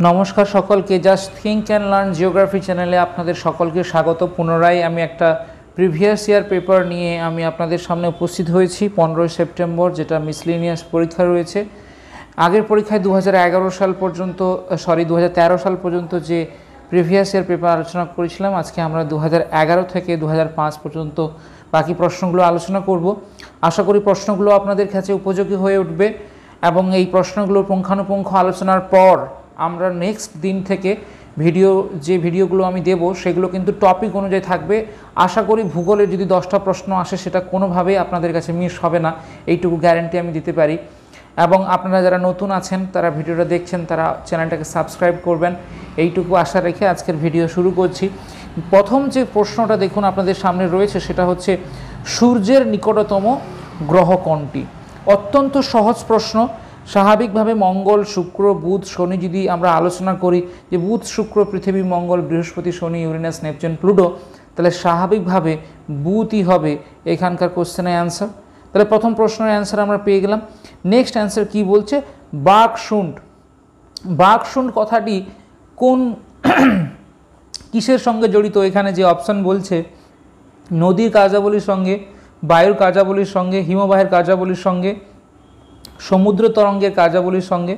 নমস্কার সকলকে, just think and learn geography চ্যানেলে আপনাদের সকলকে স্বাগত। পুনরায় আমি একটা প্রিভিয়াস ইয়ার পেপার নিয়ে আমি আপনাদের সামনে উপস্থিত হয়েছি 15ই সেপ্টেম্বর, যেটা মিসলেনিয়াস পরীক্ষা রয়েছে। আগের পরীক্ষায় 2013 সাল পর্যন্ত যে প্রিভিয়াস ইয়ার পেপার আলোচনা করেছিলাম, আজকে আমরা 2011 থেকে 2005 পর্যন্ত বাকি প্রশ্নগুলো আলোচনা করব। আশা করি প্রশ্নগুলো আপনাদের কাছে উপযোগী হয়ে উঠবে এবং এই প্রশ্নগুলোর পুঙ্খানুপুঙ্খ আলোচনার পর আমরা নেক্সট দিন থেকে ভিডিওগুলো আমি দেব সেগুলো কিন্তু টপিক অনুযায়ী থাকবে। আশা করি ভূগোলের যদি 10টা প্রশ্ন আসে সেটা কোনোভাবেই আপনাদের কাছে মিস হবে না, এইটুকু গ্যারান্টি আমি দিতে পারি। এবং আপনারা যারা নতুন আছেন, তারা ভিডিওটা দেখছেন, তারা চ্যানেলটাকে সাবস্ক্রাইব করবেন, এইটুকু আশা রেখে আজকের ভিডিও শুরু করছি। প্রথম যে প্রশ্নটা দেখুন আপনাদের সামনে রয়েছে, সেটা হচ্ছে সূর্যের নিকটতম গ্রহ কোনটি? অত্যন্ত সহজ প্রশ্ন। স্বাভাবিকভাবে মঙ্গল, শুক্র, বুধ, শনি যদি আমরা আলোচনা করি যে বুধ, শুক্র, পৃথিবী, মঙ্গল, বৃহস্পতি, শনি, ইউরেনাস, নেপচুন, প্লুটো, তাহলে স্বাভাবিকভাবে বুধই হবে এখানকার কোশ্চেনের অ্যান্সার। তাহলে প্রথম প্রশ্নের অ্যান্সার আমরা পেয়ে গেলাম। নেক্সট অ্যান্সার কি বলছে? বাকশুন্ড। বাকশুন্ড কথাটি কোন কিসের সঙ্গে জড়িত? এখানে যে অপশান বলছে নদীর কার্যাবলীর সঙ্গে, বায়ুর কার্যাবলীর সঙ্গে, হিমবাহের কার্যাবলীর সঙ্গে, সমুদ্র তরঙ্গের কার্যাবলীর সঙ্গে।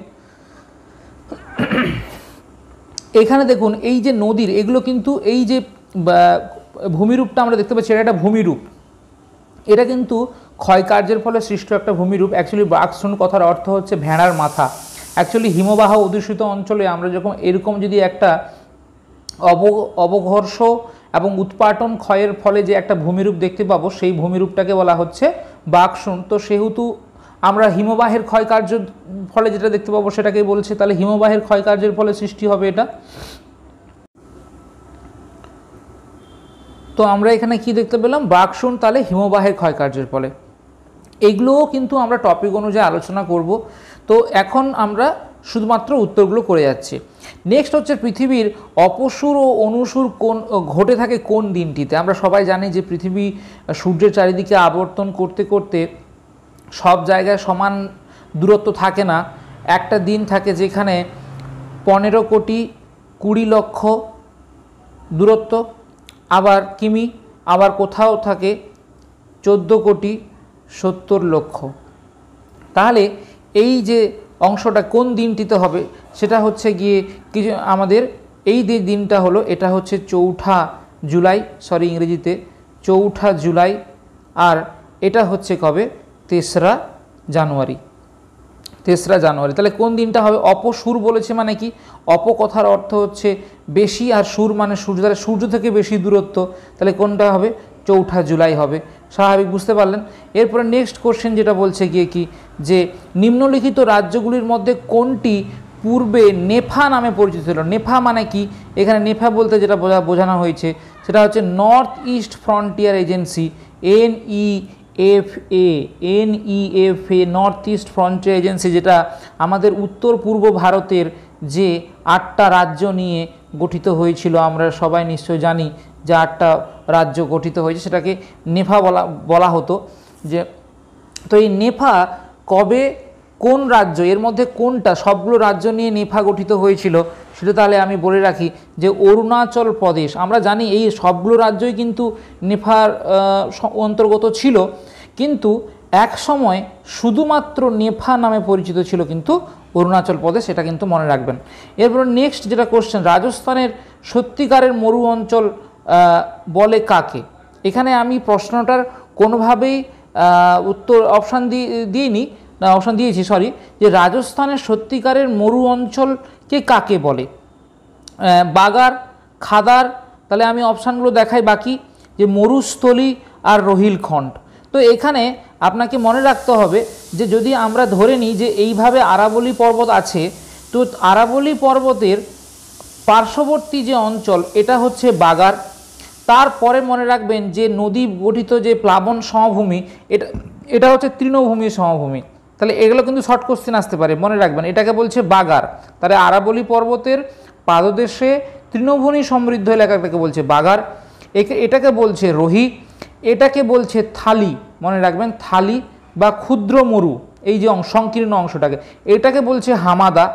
এখানে দেখুন এই যে নদীর, এগুলো কিন্তু এই যে ভূমিরূপটা আমরা দেখতে পাচ্ছি, এটা একটা ভূমিরূপ, এটা কিন্তু ক্ষয়কার্যের ফলে সৃষ্ট একটা ভূমিরূপ। অ্যাকচুয়ালি বাকশুন্ড কথার অর্থ হচ্ছে ভেড়ার মাথা। অ্যাকচুয়ালি হিমবাহ অধ্যুষিত অঞ্চলে আমরা যখন এরকম যদি একটা অবঘর্ষ এবং উৎপাটন ক্ষয়ের ফলে যে একটা ভূমিরূপ দেখতে পাবো, সেই ভূমিরূপটাকে বলা হচ্ছে বাকশুন্ড। তো সেহেতু আমরা হিমবাহের ক্ষয়কার্যের ফলে যেটা দেখতে পাবো সেটাকেই বলছে, তাহলে হিমবাহের ক্ষয়কার্যের ফলে সৃষ্টি হবে এটা। তো আমরা এখানে কি দেখতে পেলাম? বাকশুন্ড তাহলে হিমবাহের ক্ষয়কার্যের ফলে। এগুলোও কিন্তু আমরা টপিক অনুযায়ী আলোচনা করব। তো এখন আমরা শুধুমাত্র উত্তরগুলো করে যাচ্ছি। নেক্সট হচ্ছে পৃথিবীর অপসূর ও অনুসূর কোন ঘটে থাকে কোন দিনটিতে? আমরা সবাই জানি যে পৃথিবী সূর্যের চারিদিকে আবর্তন করতে করতে সব জায়গায় সমান দূরত্ব থাকে না। একটা দিন থাকে যেখানে 15 কোটি 20 লক্ষ দূরত্ব, আবার কিমি, আবার কোথাও থাকে 14 কোটি 70 লক্ষ। তাহলে এই যে অংশটা কোন দিনটিতে হবে সেটা হচ্ছে গিয়ে কিছু আমাদের এই যে দিনটা হলো, এটা হচ্ছে 4 জুলাই, ইংরেজিতে 4 জুলাই, আর এটা হচ্ছে কবে? 3রা জানুয়ারি। তাহলে কোন দিনটা হবে? অপসূর বলেছে মানে কি? অপ কথার অর্থ হচ্ছে বেশি, আর সুর মানে সূর্য, তাহলে সূর্য থেকে বেশি দূরত্ব, তাহলে কোনটা হবে? 4 জুলাই হবে। স্বাভাবিক, বুঝতে পারলেন। এরপরে নেক্সট কোশ্চেন যেটা বলছে গিয়ে কি, যে নিম্নলিখিত রাজ্যগুলির মধ্যে কোনটি পূর্বে নেফা নামে পরিচিত ছিল? নেফা মানে কি? এখানে নেফা বলতে যেটা বোঝানো হয়েছে সেটা হচ্ছে north east frontier agency, NEFA, north east frontier agency, যেটা আমাদের উত্তর পূর্ব ভারতের যে 8টা রাজ্য নিয়ে গঠিত হয়েছিল। আমরা সবাই নিশ্চয় জানি যে 8টা রাজ্য গঠিত হয়েছে, সেটাকে নেফা বলা হতো। যে তো এই নেফা কবে, কোন রাজ্য, এর মধ্যে কোনটা, সবগুলো রাজ্য নিয়ে নেফা গঠিত হয়েছিল সেটা তাহলে আমি বলে রাখি যে অরুণাচল প্রদেশ। আমরা জানি এই সবগুলো রাজ্যই কিন্তু নেফার অন্তর্গত ছিল, কিন্তু এক সময় শুধুমাত্র নেফা নামে পরিচিত ছিল কিন্তু অরুণাচল প্রদেশ, এটা কিন্তু মনে রাখবেন। এরপর নেক্সট যেটা কোশ্চেন, রাজস্থানের সত্যিকারের মরু অঞ্চল বলে কাকে? এখানে আমি প্রশ্নটার কোনোভাবেই উত্তর অপশান দিয়েছি, যে রাজস্থানের সত্যিকারের মরু অঞ্চলকে কাকে বলে? বাগার, খাদার, তাহলে আমি অপশানগুলো দেখাই বাকি, যে মরুস্থলী আর রোহিলখণ্ড। তো এখানে আপনাকে মনে রাখতে হবে যে যদি আমরা ধরে নিই যে এইভাবে আরাবলী পর্বত আছে, তো আরাবলী পর্বতের পার্শ্ববর্তী যে অঞ্চল এটা হচ্ছে বাগার। তারপরে মনে রাখবেন যে নদী গঠিত যে প্লাবন সমভূমি, এটা হচ্ছে তৃণভূমি সমভূমি। তাহলে এগুলো কিন্তু শর্ট কোশ্চেন আসতে পারে, মনে রাখবেন এটাকে বলছে বাগার। তাহলে আরাবলী পর্বতের পাদদেশে তৃণভূমি সমৃদ্ধ এলাকাটাকে বলছে বাগার। এটাকে বলছে রোহি, এটাকে বলছে থালি, মনে রাখবেন থালি বা ক্ষুদ্র মরু, এই যে সংকীর্ণ অংশটাকে, এটাকে বলছে হামাদা।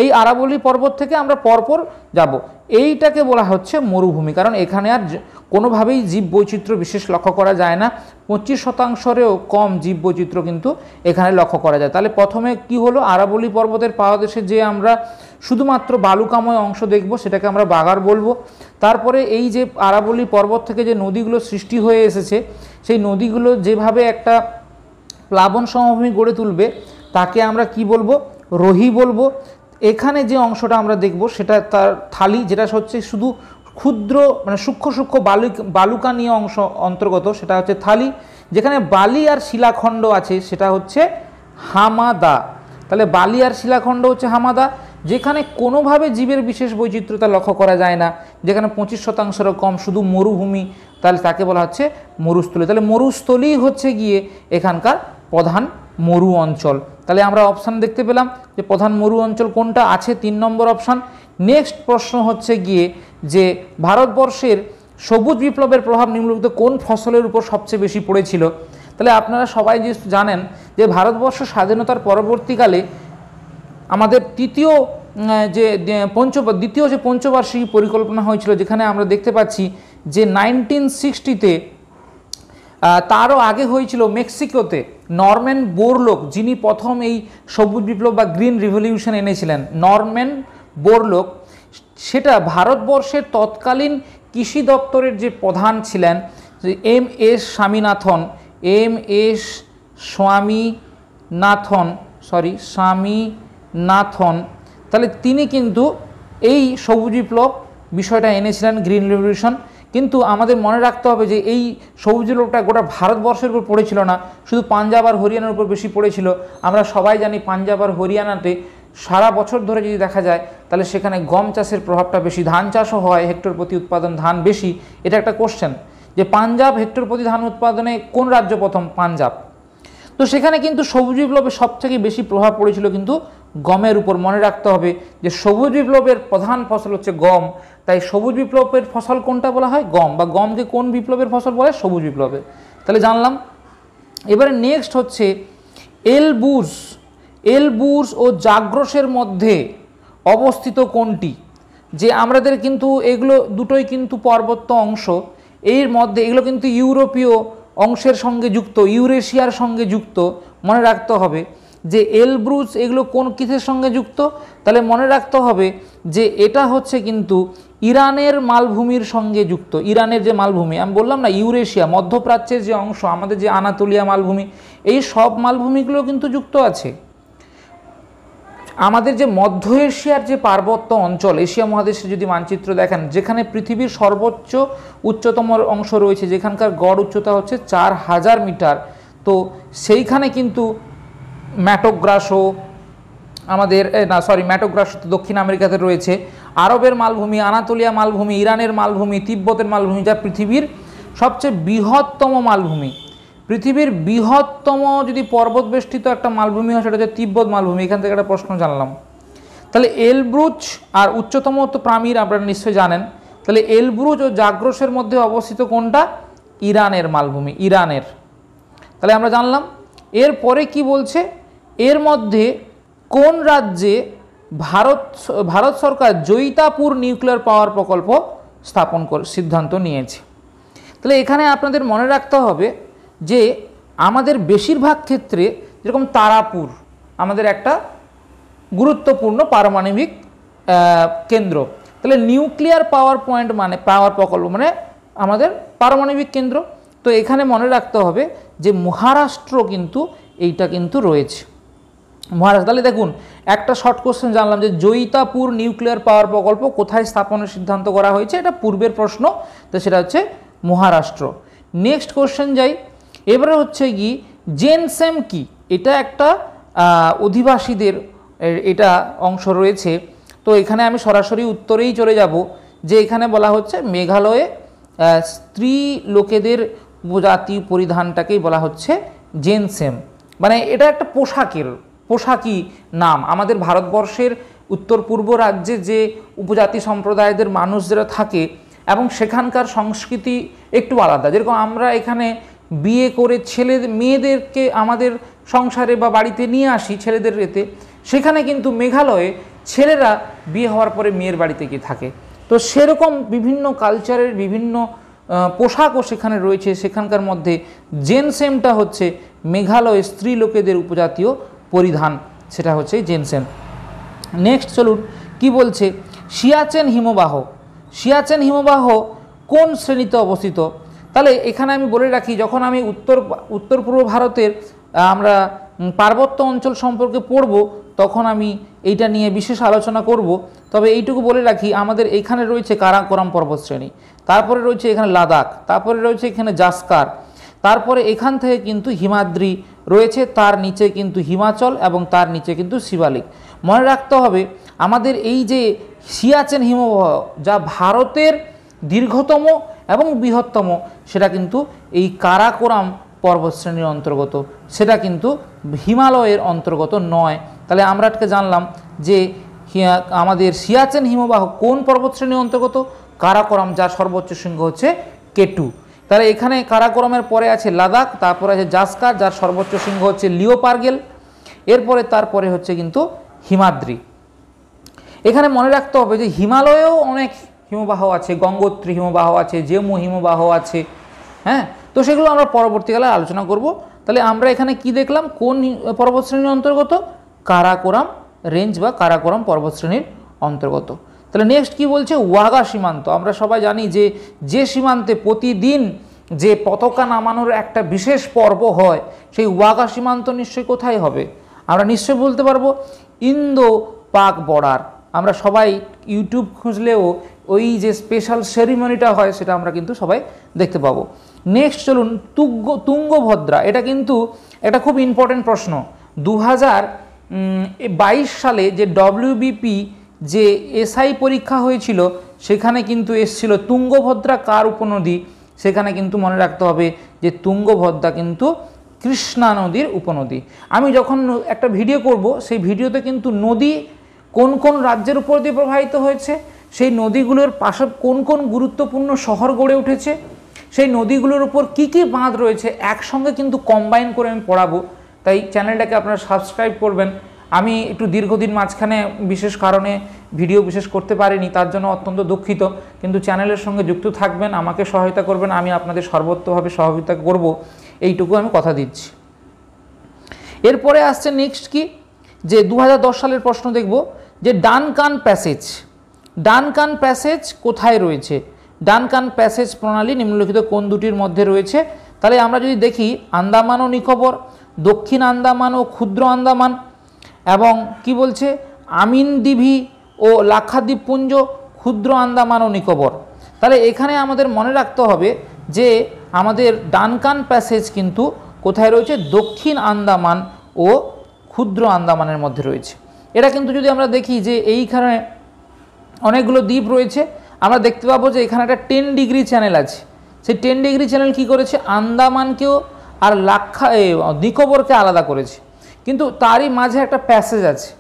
এই আরাবল্লী পর্বত থেকে আমরা পরপর যাব। এইটাকে বলা হচ্ছে মরুভূমি, কারণ এখানে আর কোনোভাবেই জীব বৈচিত্র্য বিশেষ লক্ষ্য করা যায় না। 25%-ও কম জীব বৈচিত্র্য কিন্তু এখানে লক্ষ্য করা যায়। তাহলে প্রথমে কি হলো, আরাবল্লী পর্বতের পাদদেশে যে আমরা শুধুমাত্র বালুকাময় অংশ দেখব সেটাকে আমরা বাগার বলবো। তারপরে এই যে আরাবল্লী পর্বত থেকে যে নদীগুলো সৃষ্টি হয়ে এসেছে, সেই নদীগুলো যেভাবে একটা প্লাবন সমভূমি গড়ে তুলবে তাকে আমরা কি বলবো, রোহি বলবো। এখানে যে অংশটা আমরা দেখব সেটা তার থালি, যেটা হচ্ছে শুধু ক্ষুদ্র মানে সূক্ষ্ম সূক্ষ্ম বালুকানীয় অংশ অন্তর্গত, সেটা হচ্ছে থালি। যেখানে বালি আর শিলাখণ্ড আছে সেটা হচ্ছে হামাদা। তাহলে বালি আর শিলাখণ্ড হচ্ছে হামাদা। যেখানে কোনোভাবে জীবের বিশেষ বৈচিত্র্যতা লক্ষ্য করা যায় না, যেখানে 25%-এরও কম শুধু মরুভূমি, তাহলে তাকে বলা হচ্ছে মরুস্থলী। তাহলে মরুস্থলী হচ্ছে গিয়ে এখানকার প্রধান মরু অঞ্চল। তাহলে আমরা অপশান দেখতে পেলাম যে প্রধান মরু অঞ্চল কোনটা আছে, 3 নম্বর অপশান। নেক্সট প্রশ্ন হচ্ছে গিয়ে যে ভারতবর্ষের সবুজ বিপ্লবের প্রভাব নিম্নলিখিত কোন ফসলের উপর সবচেয়ে বেশি পড়েছিল। তাহলে আপনারা সবাই যে জানেন যে ভারতবর্ষ স্বাধীনতার পরবর্তীকালে আমাদের দ্বিতীয় যে পঞ্চবার্ষিকী পরিকল্পনা হয়েছিল, যেখানে আমরা দেখতে পাচ্ছি যে 1960-তে, তারও আগে হয়েছিল মেক্সিকোতে নরম্যান বোরলোক, যিনি প্রথম এই সবুজ বিপ্লব বা গ্রিন রিভলিউশন এনেছিলেন, নরম্যান বোরলোক। সেটা ভারতবর্ষের তৎকালীন কৃষি দপ্তরের যে প্রধান ছিলেন এম.এস. স্বামীনাথন, তাহলে তিনি কিন্তু এই সবুজ বিপ্লব বিষয়টা এনেছিলেন, গ্রিন রিভলিউশন। কিন্তু আমাদের মনে রাখতে হবে যে এই সবুজ বিপ্লবটা গোটা ভারতবর্ষের উপর পড়েছিল না, শুধু পাঞ্জাব আর হরিয়ানার উপর বেশি পড়েছিল। আমরা সবাই জানি পাঞ্জাব আর হরিয়ানাতে সারা বছর ধরে যদি দেখা যায় তাহলে সেখানে গম চাষের প্রভাবটা বেশি, ধান চাষও হয়, হেক্টর প্রতি উৎপাদন ধান বেশি। এটা একটা কোশ্চেন যে পাঞ্জাব হেক্টর প্রতি ধান উৎপাদনে কোন রাজ্য প্রথম, পাঞ্জাব। তো সেখানে কিন্তু সবুজ বিপ্লবের সবথেকে বেশি প্রভাব পড়েছিল কিন্তু গমের উপর। মনে রাখতে হবে যে সবুজ বিপ্লবের প্রধান ফসল হচ্ছে গম, তাই সবুজ বিপ্লবের ফসল কোনটা বলা হয়, গম, বা গমকে কোন বিপ্লবের ফসল বলে, সবুজ বিপ্লবের। তাহলে জানলাম। এবারে নেক্সট হচ্ছে এলবুর্জ ও জাগ্রসের মধ্যে অবস্থিত কোনটি। যে আমাদের কিন্তু এগুলো দুটোই কিন্তু পার্বত্য অংশ, এর মধ্যে এগুলো কিন্তু ইউরোপীয় অংশের সঙ্গে যুক্ত, ইউরেশিয়ার সঙ্গে যুক্ত। মনে রাখতে হবে যে এলব্রুজ এগুলো কোন কিসের সঙ্গে যুক্ত, তাহলে মনে রাখতে হবে যে এটা হচ্ছে কিন্তু ইরানের মালভূমির সঙ্গে যুক্ত। ইরানের যে মালভূমি আমি বললাম না, ইউরেশিয়া মধ্যপ্রাচ্যের যে অংশ, আমাদের যে আনাতোলিয়া মালভূমি, এই সব মালভূমিগুলো কিন্তু যুক্ত আছে। আমাদের যে মধ্য এশিয়ার যে পার্বত্য অঞ্চল, এশিয়া মহাদেশে যদি মানচিত্র দেখেন, যেখানে পৃথিবীর সর্বোচ্চ উচ্চতম অংশ রয়েছে, যেখানকার গড় উচ্চতা হচ্ছে 4000 মিটার, তো সেইখানে কিন্তু ম্যাটোগ্রাসো তো দক্ষিণ আমেরিকাতে রয়েছে, আরবের মালভূমি, আনাতোলিয়া মালভূমি, ইরানের মালভূমি, তিব্বতের মালভূমি, যা পৃথিবীর সবচেয়ে বৃহত্তম মালভূমি। পৃথিবীর বৃহত্তম যদি পর্বতবেষ্টিত একটা মালভূমি হয় সেটা হচ্ছে তিব্বত মালভূমি। এখান থেকে একটা প্রশ্ন জানলাম। তাহলে এলব্রুজ আর উচ্চতম তো পামির আপনারা নিশ্চয়ই জানেন। তাহলে এলব্রুজ ও জাগ্রসের মধ্যে অবস্থিত কোনটা, ইরানের মালভূমি, ইরানের। তাহলে আমরা জানলাম। এরপরে কি বলছে, এর মধ্যে কোন রাজ্যে ভারত সরকার জৈতাপুর নিউক্লিয়ার পাওয়ার প্রকল্প স্থাপন সিদ্ধান্ত নিয়েছে। তাহলে এখানে আপনাদের মনে রাখতে হবে যে আমাদের বেশিরভাগ ক্ষেত্রে যেরকম তারাপুর আমাদের একটা গুরুত্বপূর্ণ পারমাণবিক কেন্দ্র, তাহলে নিউক্লিয়ার পাওয়ার পয়েন্ট মানে পাওয়ার প্রকল্প মানে আমাদের পারমাণবিক কেন্দ্র। তো এখানে মনে রাখতে হবে যে মহারাষ্ট্র কিন্তু এইটা কিন্তু রয়েছে, মহারাষ্ট্র। তাহলে দেখুন একটা শর্ট কোশ্চেন জানলাম যে জৈতাপুর নিউক্লিয়ার পাওয়ার প্রকল্প কোথায় স্থাপনের সিদ্ধান্ত করা হয়েছে, এটা পূর্বের প্রশ্ন, তো সেটা হচ্ছে মহারাষ্ট্র। নেক্সট কোশ্চেন যাই। এবারে হচ্ছে কি জেনসেম কি, এটা একটা অধিবাসীদের এটা অংশ রয়েছে। তো এখানে আমি সরাসরি উত্তরেই চলে যাব যে এখানে বলা হচ্ছে মেঘালয়ে স্ত্রী লোকেদের উপজাতি পরিধানটাকেই বলা হচ্ছে জেনসেম, মানে এটা একটা পোশাকি নাম। আমাদের ভারতবর্ষের উত্তর পূর্ব রাজ্যে যে উপজাতি সম্প্রদায়দের মানুষ যারা থাকে এবং সেখানকার সংস্কৃতি একটু আলাদা। যেরকম আমরা এখানে বিয়ে করে মেয়েদেরকে আমাদের সংসারে বা বাড়িতে নিয়ে আসি ছেলেদের এতে, সেখানে কিন্তু মেঘালয়ে ছেলেরা বিয়ে হওয়ার পরে মেয়ের বাড়িতে গিয়ে থাকে। তো সেরকম বিভিন্ন কালচারের বিভিন্ন পোশাকও সেখানে রয়েছে। সেখানকার মধ্যে জেনসেমটা হচ্ছে মেঘালয়ের স্ত্রী লোকেদের উপজাতীয় পরিধান, সেটা হচ্ছে জেনসেম। নেক্সট চলুন কি বলছে, সিয়াচেন হিমবাহ। সিয়াচেন হিমবাহ কোন শ্রেণীতে অবস্থিত? তাহলে এখানে আমি বলে রাখি, যখন আমি উত্তর পূর্ব ভারতের আমরা পার্বত্য অঞ্চল সম্পর্কে পড়ব তখন আমি এইটা নিয়ে বিশেষ আলোচনা করব। তবে এইটুকু বলে রাখি, আমাদের এখানে রয়েছে কারাকোরাম পর্বতশ্রেণী, তারপরে রয়েছে এখানে লাদাখ, তারপরে রয়েছে এখানে জাসকার, তারপরে এখান থেকে কিন্তু হিমাদ্রি রয়েছে, তার নিচে কিন্তু হিমাচল এবং তার নিচে কিন্তু শিবালিক। মনে রাখতে হবে আমাদের এই যে সিয়াচেন হিমবাহ, যা ভারতের দীর্ঘতম এবং বৃহত্তম, সেটা কিন্তু এই কারাকোরাম পর্বতশ্রেণীর অন্তর্গত, সেটা কিন্তু হিমালয়ের অন্তর্গত নয়। তাহলে আমরা আজকে জানলাম যে আমাদের সিয়াচেন হিমবাহ কোন পর্বতশ্রেণীর অন্তর্গত? কারাকোরাম, যার সর্বোচ্চ শৃঙ্গ হচ্ছে K2। তাহলে এখানে কারাকোরামের পরে আছে লাদাখ, তারপরে আছে জাসকার, যার সর্বোচ্চ শৃঙ্গ হচ্ছে লিওপার্গেল, এরপরে তারপরে হচ্ছে কিন্তু হিমাদ্রি। এখানে মনে রাখতে হবে যে হিমালয়েও অনেক হিমবাহ আছে, গঙ্গোত্রী হিমবাহ আছে, জেমু হিমবাহ আছে, হ্যাঁ। তো সেগুলো আমরা পরবর্তীকালে আলোচনা করব। তাহলে আমরা এখানে কি দেখলাম, কোন পর্বতশ্রেণীর অন্তর্গত? কারাকোরাম রেঞ্জ বা কারাকোরাম পর্বতশ্রেণীর অন্তর্গত। তাহলে নেক্সট কি বলছে, ওয়াগা সীমান্ত। আমরা সবাই জানি যে সীমান্তে প্রতিদিন যে পতাকা নামানোর একটা বিশেষ পর্ব হয়, সেই ওয়াগা সীমান্ত নিশ্চয়ই কোথায় হবে? আমরা নিশ্চয়ই বলতে পারবো ইন্দো পাক বর্ডার। আমরা সবাই ইউটিউব খুঁজলেও ওই যে স্পেশাল সেরিমনিটা হয় সেটা আমরা কিন্তু সবাই দেখতে পাবো। নেক্সট চলুন তুঙ্গভদ্রা। এটা কিন্তু একটা খুব ইম্পর্টেন্ট প্রশ্ন। 2022 সালে যে WBP যে SI পরীক্ষা হয়েছিল সেখানে কিন্তু এসছিল তুঙ্গভদ্রা কার উপনদী। সেখানে কিন্তু মনে রাখতে হবে যে তুঙ্গভদ্রা কিন্তু কৃষ্ণা নদীর উপনদী। আমি যখন একটা ভিডিও করব সেই ভিডিওতে কিন্তু নদী কোন কোন রাজ্যের উপর দিয়ে প্রবাহিত হয়েছে, সেই নদীগুলোর পাশে কোন কোন গুরুত্বপূর্ণ শহর গড়ে উঠেছে, সেই নদীগুলোর উপর কি কি বাঁধ রয়েছে, একসঙ্গে কিন্তু কম্বাইন করে আমি পড়াবো। তাই চ্যানেলটাকে আপনারা সাবস্ক্রাইব করবেন। আমি একটু দীর্ঘদিন মাঝখানে বিশেষ কারণে ভিডিও বিশেষ করতে পারিনি, তার জন্য অত্যন্ত দুঃখিত। কিন্তু চ্যানেলের সঙ্গে যুক্ত থাকবেন, আমাকে সহায়তা করবেন, আমি আপনাদের সর্বোত্তভাবে সহযোগিতা করব, এইটুকু আমি কথা দিচ্ছি। এরপরে আসছে নেক্সট কি, যে 2010 সালের প্রশ্ন দেখব, যে ডানকান প্যাসেজ। ডানকান প্যাসেজ কোথায় রয়েছে? ডানকান প্যাসেজ প্রণালী নিম্নলিখিত কোন দুটির মধ্যে রয়েছে? তাহলে আমরা যদি দেখি, আন্দামান ও নিকোবর, দক্ষিণ আন্দামান ও ক্ষুদ্র আন্দামান, এবং কি বলছে আমিনদিঘি ও লাক্ষাদ্বীপপুঞ্জ, ক্ষুদ্র আন্দামান ও নিকোবর। তাহলে এখানে আমাদের মনে রাখতে হবে যে আমাদের ডানকান প্যাসেজ কিন্তু কোথায় রয়েছে? দক্ষিণ আন্দামান ও ক্ষুদ্র আন্দামানের মধ্যে রয়েছে। এটা কিন্তু যদি আমরা দেখি যে এইখানে অনেকগুলো দ্বীপ রয়েছে, আমরা দেখতে পাবো যে এখানে একটা 10 ডিগ্রি চ্যানেল আছে। সেই 10 ডিগ্রি চ্যানেল কি করেছে? আন্দামানকেও আর নিকোবরকে আলাদা করেছে। কিন্তু তারই মাঝে একটা প্যাসেজ আছে,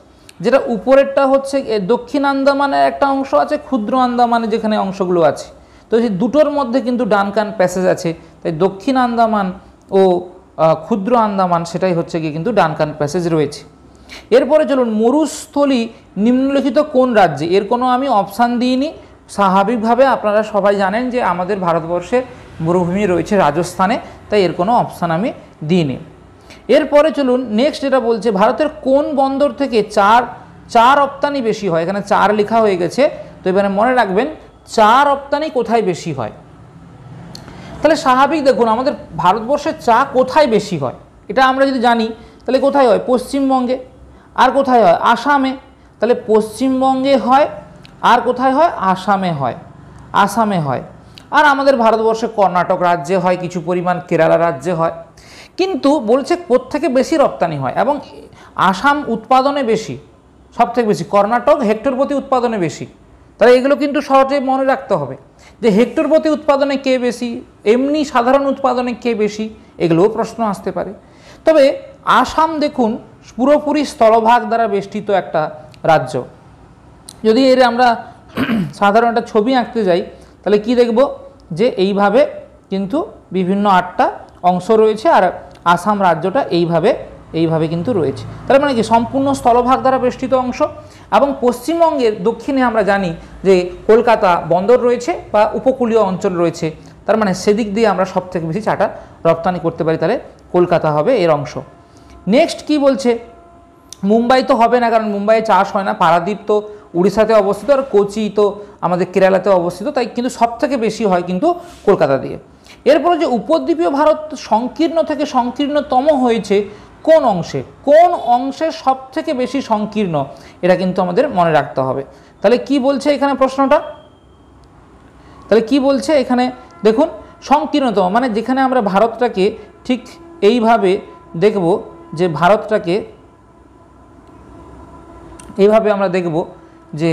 যেটা উপরেরটা হচ্ছে দক্ষিণ আন্দামানের একটা অংশ আছে, ক্ষুদ্র আন্দামানে যেখানে অংশগুলো আছে। তো সেই দুটোর মধ্যে কিন্তু ডানকান প্যাসেজ আছে। তাই দক্ষিণ আন্দামান ও ক্ষুদ্র আন্দামান সেটাই হচ্ছে গিয়ে কিন্তু ডানকান প্যাসেজ রয়েছে। এরপরে চলুন, মরুস্থলী নিম্নলিখিত কোন রাজ্যে? এর কোনো আমি অপশান দিইনি। স্বাভাবিকভাবে আপনারা সবাই জানেন যে আমাদের ভারতবর্ষের মরুভূমি রয়েছে রাজস্থানে, তাই এর কোনো অপশান আমি দিইনি। এরপরে চলুন নেক্সট, যেটা বলছে ভারতের কোন বন্দর থেকে চা রপ্তানি বেশি হয়? এখানে 4 লেখা হয়ে গেছে, তো এবারে মনে রাখবেন চা রপ্তানি কোথায় বেশি হয়। তাহলে স্বাভাবিক দেখুন, আমাদের ভারতবর্ষে চা কোথায় বেশি হয় এটা আমরা যদি জানি, তাহলে কোথায় হয়? পশ্চিমবঙ্গে। আর কোথায় হয়? আসামে। তাহলে পশ্চিমবঙ্গে হয়, আর কোথায় হয়? আসামে হয়। আসামে হয়। আর আমাদের ভারতবর্ষে কর্ণাটক রাজ্যে হয়, কিছু পরিমাণ কেরালা রাজ্যে হয়। কিন্তু বলছে কোত্থেকে বেশি রপ্তানি হয়, এবং আসাম উৎপাদনে বেশি, সবথেকে বেশি। কর্ণাটক হেক্টর প্রতি উৎপাদনে বেশি। তাহলে এগুলো কিন্তু সহজে মনে রাখতে হবে যে হেক্টর প্রতি উৎপাদনে কে বেশি, এমনি সাধারণ উৎপাদনে কে বেশি, এগুলোও প্রশ্ন আসতে পারে। তবে আসাম দেখুন পুরোপুরি স্থলভাগ দ্বারা বেষ্টিত একটা রাজ্য। যদি এর আমরা সাধারণ একটা ছবি আঁকতে যাই, তাহলে কি দেখব যে এইভাবে কিন্তু বিভিন্ন 8টা অংশ রয়েছে, আর আসাম রাজ্যটা এইভাবে কিন্তু রয়েছে। তার মানে কি সম্পূর্ণ স্থলভাগ দ্বারা বেষ্টিত অংশ। এবং পশ্চিমবঙ্গের দক্ষিণে আমরা জানি যে কলকাতা বন্দর রয়েছে বা উপকূলীয় অঞ্চল রয়েছে, তার মানে সেদিক দিয়ে আমরা সব থেকে বেশি চাটা রপ্তানি করতে পারি, তাহলে কলকাতা হবে এর অংশ। নেক্সট কি বলছে, মুম্বাই তো হবে না, কারণ মুম্বাইয়ে চাষ হয় না, পারাদ্বীপ তো উড়িষ্যাতে অবস্থিত, আর কোচি তো আমাদের কেরালাতে অবস্থিত, তাই কিন্তু সব থেকে বেশি হয় কিন্তু কলকাতা দিয়ে। এরপরে যে উপদ্বীপীয় ভারত সংকীর্ণ থেকে সংকীর্ণতম হয়েছে কোন অংশে, কোন অংশে সব থেকে বেশি সংকীর্ণ, এটা কিন্তু আমাদের মনে রাখতে হবে। তাহলে কি বলছে এখানে প্রশ্নটা, তাহলে কি বলছে এখানে দেখুন, সংকীর্ণতম মানে যেখানে আমরা ভারতটাকে ঠিক এইভাবে দেখব, যে ভারতটাকে এইভাবে আমরা দেখব যে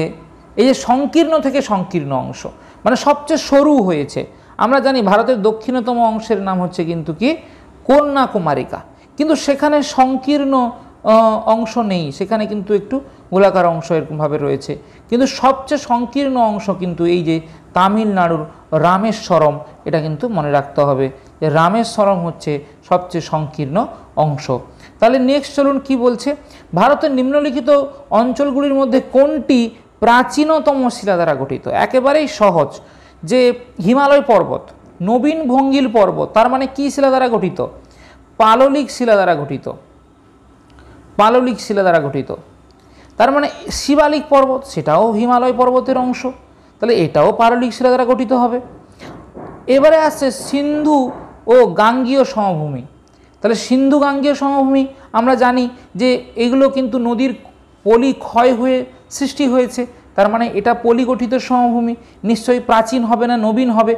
এই যে সংকীর্ণ থেকে সংকীর্ণ অংশ মানে সবচেয়ে সরু হয়েছে। আমরা জানি ভারতের দক্ষিণতম অংশের নাম হচ্ছে কিন্তু কি কন্যাকুমারিকা, কিন্তু সেখানে সংকীর্ণ অংশ নেই, সেখানে কিন্তু একটু গোলাকার অংশ এরকমভাবে রয়েছে, কিন্তু সবচেয়ে সংকীর্ণ অংশ কিন্তু এই যে তামিলনাড়ুর রামেশ্বরম, এটা কিন্তু মনে রাখতে হবে যে রামেশ্বরম হচ্ছে সবচেয়ে সংকীর্ণ অংশ। তাহলে নেক্সট চলুন কি বলছে, ভারতের নিম্নলিখিত অঞ্চলগুলির মধ্যে কোনটি প্রাচীনতম শিলা দ্বারা গঠিত? একেবারেই সহজ, যে হিমালয় পর্বত, নবীন ভঙ্গিল পর্বত, তার মানে কি শিলা দ্বারা গঠিত? পাললিক শিলা দ্বারা গঠিত, পাললিক শিলা দ্বারা গঠিত। তার মানে শিবালিক পর্বত, সেটাও হিমালয় পর্বতের অংশ, তাহলে এটাও পাললিক শিলা দ্বারা গঠিত হবে। এবারে আসছে সিন্ধু ও গাঙ্গীয় সমভূমি, তাহলে সিন্ধু গাঙ্গীয় সমভূমি আমরা জানি যে এগুলো কিন্তু নদীর পলি ক্ষয় হয়ে সৃষ্টি হয়েছে, তার মানে এটা পলি গঠিত সমভূমি, নিশ্চয়ই প্রাচীন হবে না, নবীন হবে।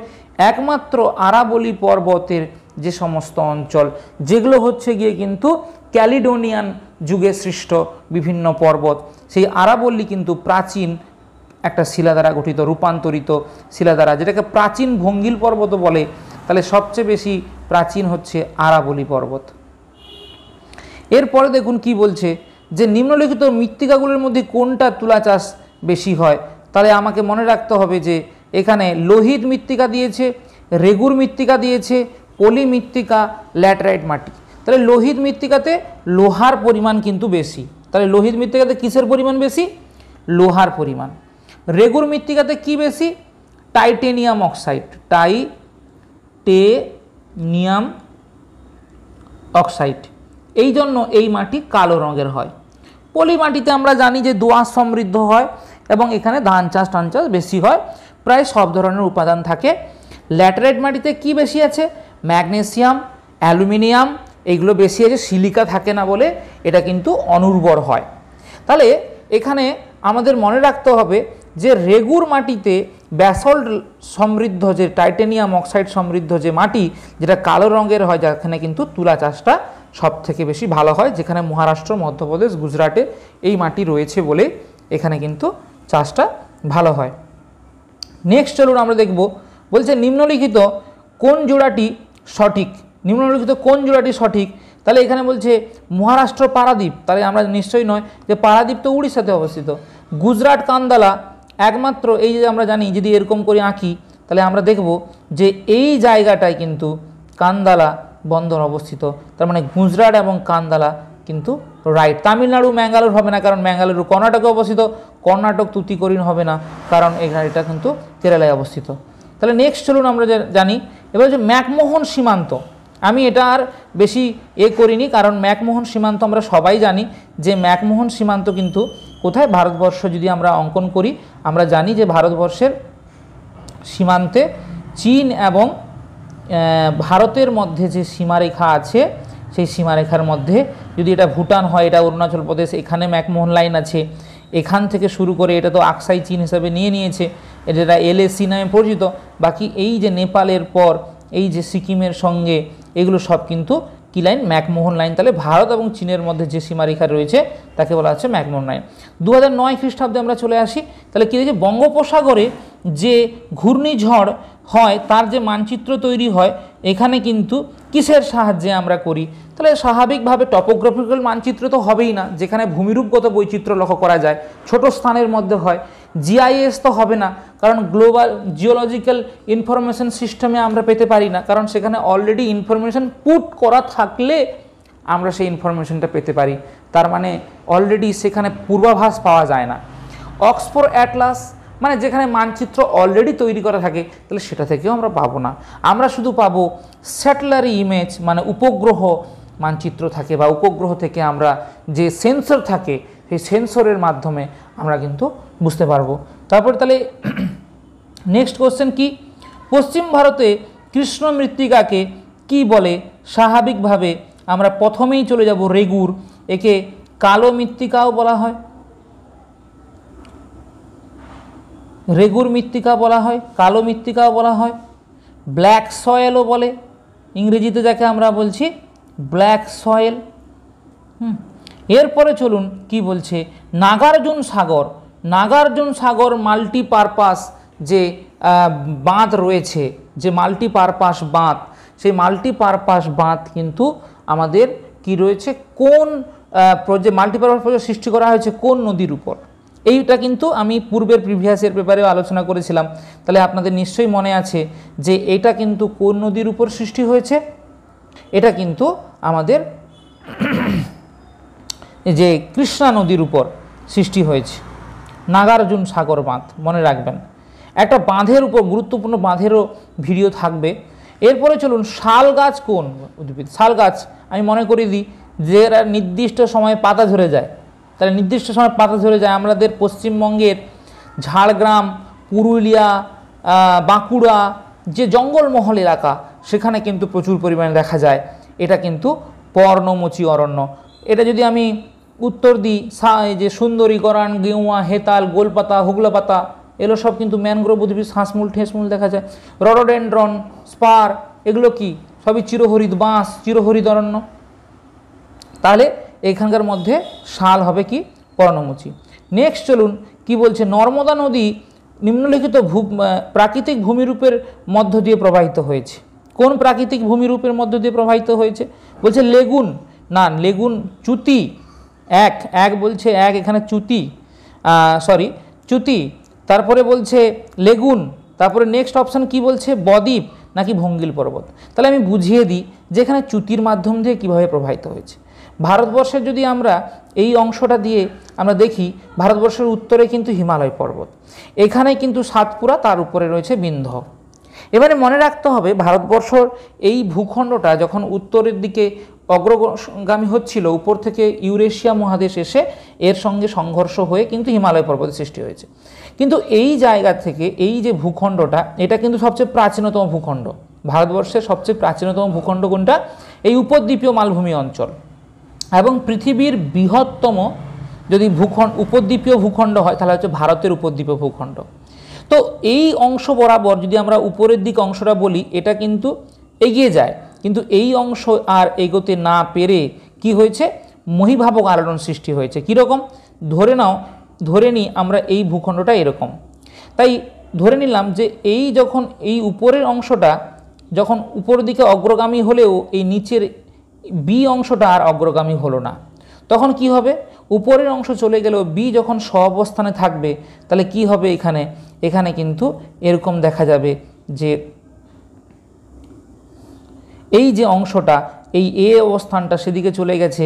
একমাত্র আরাবলি পর্বতের যে সমস্ত অঞ্চল, যেগুলো হচ্ছে গিয়ে কিন্তু ক্যালিডোনিয়ান যুগে সৃষ্ট বিভিন্ন পর্বত, সেই আরাবল্লী কিন্তু প্রাচীন একটা শিলা দ্বারা গঠিত, রূপান্তরিত শিলা দ্বারা, যেটাকে প্রাচীন ভঙ্গিল পর্বত বলে। তাহলে সবচেয়ে বেশি প্রাচীন হচ্ছে আরাবলি পর্বত। এরপরে দেখুন কি বলছে, যে নিম্নলিখিত মৃত্তিকাগুলোর মধ্যে কোনটা তুলা চাষ বেশি হয়? তাহলে আমাকে মনে রাখতে হবে যে এখানে লোহিত মৃত্তিকা দিয়েছে, রেগুর মৃত্তিকা দিয়েছে, পলি মৃত্তিকা, ল্যাটেরাইট মাটি। তাহলে লোহিত মৃত্তিকাতে লোহার পরিমাণ কিন্তু বেশি, তাহলে লোহিত মৃত্তিকাতে কিসের পরিমাণ বেশি? লোহার পরিমাণ। রেগুর মৃত্তিকাতে কি বেশি? টাইটেনিয়াম অক্সাইড, টাইটেনিয়াম অক্সাইড, এই জন্য এই মাটি কালো রঙের হয়। পলি মাটিতে আমরা জানি যে দোআঁশ সমৃদ্ধ হয় এবং এখানে ধান চাষ টান চাষ বেশি হয়, প্রায় সব ধরনের উপাদান থাকে। ল্যাটেরাইট মাটিতে কি বেশি আছে? ম্যাগনেসিয়াম, অ্যালুমিনিয়াম, এগুলো বেশি আছে, সিলিকা থাকে না বলে এটা কিন্তু অনুর্বর হয়। তাহলে এখানে আমাদের মনে রাখতে হবে যে রেগুর মাটিতে ব্যাসল্ট সমৃদ্ধ, যে টাইটেনিয়াম অক্সাইড সমৃদ্ধ যে মাটি, যেটা কালো রঙের হয়, যেখানে কিন্তু তুলা চাষটা সব থেকে বেশি ভালো হয়, যেখানে মহারাষ্ট্র, মধ্যপ্রদেশ, গুজরাটে এই মাটি রয়েছে বলে এখানে কিন্তু চাষটা ভালো হয়। নেক্সট চলুন আমরা দেখব, বলছে নিম্নলিখিত কোন জোড়াটি সঠিক? নিম্নলিখিত কোন জোড়াটি সঠিক? তাহলে এখানে বলছে মহারাষ্ট্র পারাদ্বীপ, তাহলে আমরা নিশ্চয়ই নয়, যে পারাদ্বীপ তো উড়িষ্যাতে অবস্থিত। গুজরাট কান্দালা, একমাত্র এই যে আমরা জানি যদি এরকম করে আঁকি তাহলে আমরা দেখব যে এই জায়গাটায় কিন্তু কান্দালা বন্দর অবস্থিত, তার মানে গুজরাট এবং কান্দালা কিন্তু রাইট। তামিলনাড়ু ম্যাঙ্গালোর হবে না, কারণ ম্যাঙ্গালুরু কর্ণাটকে অবস্থিত, কর্ণাটক তুতিকোরিন হবে না, কারণ এখানে এটা কিন্তু কেরালায় অবস্থিত। তাহলে নেক্সট চলুন আমরা জানি এবার যে ম্যাকমোহন সীমান্ত, আমি এটা আর বেশি করিনি, কারণ ম্যাকমোহন সীমান্ত আমরা সবাই জানি যে ম্যাকমোহন সীমান্ত কিন্তু কোথায়? ভারতবর্ষ যদি আমরা অঙ্কন করি আমরা জানি যে ভারতবর্ষের সীমান্তে চীন এবং ভারতের মধ্যে যে সীমারেখা আছে, সেই সীমারেখার মধ্যে যদি এটা ভুটান হয়, এটা অরুণাচল প্রদেশ, এখানে ম্যাকমোহন লাইন আছে, এখান থেকে শুরু করে এটা তো আকসাই চীন হিসাবে নিয়ে নিয়েছে, এটা LAC নামে পরিচিত। বাকি এই যে নেপালের পর এই যে সিকিমের সঙ্গে, এগুলো সব কিন্তু কি লাইন? McMahon line. তাহলে ভারত এবং চীনের মধ্যে যে সীমারেখা রয়েছে তাকে বলা হচ্ছে ম্যাকমোহন লাইন। 2009 খ্রিস্টাব্দে আমরা চলে আসি, তাহলে কী হয়েছে? বঙ্গোপসাগরে যে ঘূর্ণিঝড় হয় তার যে মানচিত্র তৈরি হয়, এখানে কিন্তু কিসের সাহায্যে আমরা করি? তাহলে স্বাভাবিকভাবে টপোগ্রাফিক্যাল মানচিত্র তো হবেই না, যেখানে ভূমিরূপগত বৈচিত্র্য লক্ষ্য করা যায়, ছোট স্থানের মধ্যে হয়। GIS তো হবে না, কারণ গ্লোবাল জিওলজিক্যাল ইনফরমেশন সিস্টেমে আমরা পেতে পারি না, কারণ সেখানে অলরেডি ইনফরমেশন পুট করা থাকলে আমরা সেই ইনফরমেশনটা পেতে পারি। তার মানে অলরেডি সেখানে পূর্বাভাস পাওয়া যায় না। অক্সফোর্ড অ্যাটলাস মানে যেখানে মানচিত্র অলরেডি তৈরি করা থাকে, তাহলে সেটা থেকেও আমরা পাবো না। আমরা শুধু পাবো স্যাটেলারি ইমেজ, মানে উপগ্রহ মানচিত্র থাকে বা উপগ্রহ থেকে আমরা যে সেন্সর থাকে সেই সেন্সরের মাধ্যমে আমরা কিন্তু বুঝতে পারবো। তারপরে তাহলে নেক্সট কোশ্চেন কি, পশ্চিম ভারতে কৃষ্ণ মৃত্তিকাকে কি বলে? স্বাভাবিকভাবে আমরা প্রথমেই চলে যাব রেগুর, একে কালো মৃত্তিকাও বলা হয়, রেগুর মৃত্তিকা বলা হয়, কালো মৃত্তিকাও বলা হয়, ব্ল্যাক সয়েলও বলে, ইংরেজিতে যাকে আমরা বলছি ব্ল্যাক সয়েল। এরপরে চলুন কি বলছে, নাগার্জুন সাগর, নাগার্জুন সাগর মাল্টিপারপাস যে বাঁধ রয়েছে, যে মাল্টিপারপাস বাঁধ, সেই মাল্টিপারপাস বাঁধ কিন্তু আমাদের কি রয়েছে, কোন মাল্টিপারপাস প্রজেক্ট সৃষ্টি করা হয়েছে কোন নদীর উপর? এইটা কিন্তু আমি পূর্বের প্রিভিয়াসের পেপারেও আলোচনা করেছিলাম, তাহলে আপনাদের নিশ্চয়ই মনে আছে যে এটা কিন্তু কোন নদীর উপর সৃষ্টি হয়েছে? এটা কিন্তু আমাদের যে কৃষ্ণা নদীর উপর সৃষ্টি হয়েছে, নাগার্জুন সাগর বাঁধ, মনে রাখবেন। একটা বাঁধের উপর, গুরুত্বপূর্ণ বাঁধেরও ভিডিও থাকবে। এরপরে চলুন, শাল গাছ কোন উদ্ভিদ? শাল গাছ আমি মনে করিয়ে দিই যে এরা নির্দিষ্ট সময়ে পাতা ঝরে যায়, তাহলে নির্দিষ্ট সময় পাতা ঝরে যায়। আমাদের পশ্চিমবঙ্গের ঝাড়গ্রাম, পুরুলিয়া, বাঁকুড়া যে জঙ্গলমহল এলাকা, সেখানে কিন্তু প্রচুর পরিমাণে দেখা যায়। এটা কিন্তু পর্ণমোচী অরণ্য। এটা যদি আমি উত্তর দিই, যে সুন্দরী, গরান, গেউয়া, হেতাল, গোলপাতা, হুগলা পাতা, এগুলো সব কিন্তু ম্যানগ্রোভ উদ্ভিদ, শ্বাসমূল ঠেসমূল দেখা যায়। রডোডেন্ড্রন, স্পার, এগুলো কি সবই চিরহরিৎ বাঁশ, চিরহরিৎ অরণ্য। তাহলে এখানকার মধ্যে শাল হবে কি, পর্ণমোচী। নেক্সট চলুন কি বলছে, নর্মদা নদী নিম্নলিখিত প্রাকৃতিক ভূমিরূপের মধ্য দিয়ে প্রবাহিত হয়েছে। কোন প্রাকৃতিক ভূমিরূপের মধ্য দিয়ে প্রবাহিত হয়েছে? বলছে লেগুন, না লেগুন, চ্যুতি, এক বলছে, এখানে চ্যুতি, চ্যুতি, তারপরে বলছে লেগুন, তারপরে নেক্সট অপশান কি বলছে, বদ্বীপ নাকি ভঙ্গিল পর্বত। তাহলে আমি বুঝিয়ে দিই যে এখানে চ্যুতির মাধ্যম দিয়ে কীভাবে প্রবাহিত হয়েছে। ভারতবর্ষের যদি আমরা এই অংশটা দিয়ে আমরা দেখি, ভারতবর্ষের উত্তরে কিন্তু হিমালয় পর্বত, এখানে কিন্তু সাতপুরা, তার উপরে রয়েছে বিন্ধ্য। এবারে মনে রাখতে হবে, ভারতবর্ষর এই ভূখণ্ডটা যখন উত্তরের দিকে অগ্রগামী হচ্ছিল, উপর থেকে ইউরেশিয়া মহাদেশ এসে এর সঙ্গে সংঘর্ষ হয়ে কিন্তু হিমালয় পর্বতের সৃষ্টি হয়েছে। কিন্তু এই জায়গা থেকে এই যে ভূখণ্ডটা, এটা কিন্তু সবচেয়ে প্রাচীনতম ভূখণ্ড। ভারতবর্ষের সবচেয়ে প্রাচীনতম ভূখণ্ড কোনটা? এই উপদ্বীপীয় মালভূমি অঞ্চল। এবং পৃথিবীর বৃহত্তম যদি উপদ্বীপীয় ভূখণ্ড হয়, তাহলে হচ্ছে ভারতের উপদ্বীপীয় ভূখণ্ড। তো এই অংশ বরাবর যদি আমরা উপরের দিক অংশটা বলি, এটা কিন্তু এগিয়ে যায়, কিন্তু এই অংশ আর এগোতে না পেরে কি হয়েছে, মহীভাবক আলোড়ন সৃষ্টি হয়েছে। কীরকম? ধরে নিই আমরা এই ভূখণ্ডটা এরকম, তাই ধরে নিলাম যে যখন এই উপরের অংশটা যখন উপর দিকে অগ্রগামী হলেও এই নিচের বি অংশটা আর অগ্রগামী হলো না, তখন কি হবে, উপরের অংশ চলে গেলেও বি যখন অবস্থানে থাকবে, তাহলে কি হবে, এখানে কিন্তু এরকম দেখা যাবে যে এই যে অংশটা, এই এ অবস্থানটা সেদিকে চলে গেছে,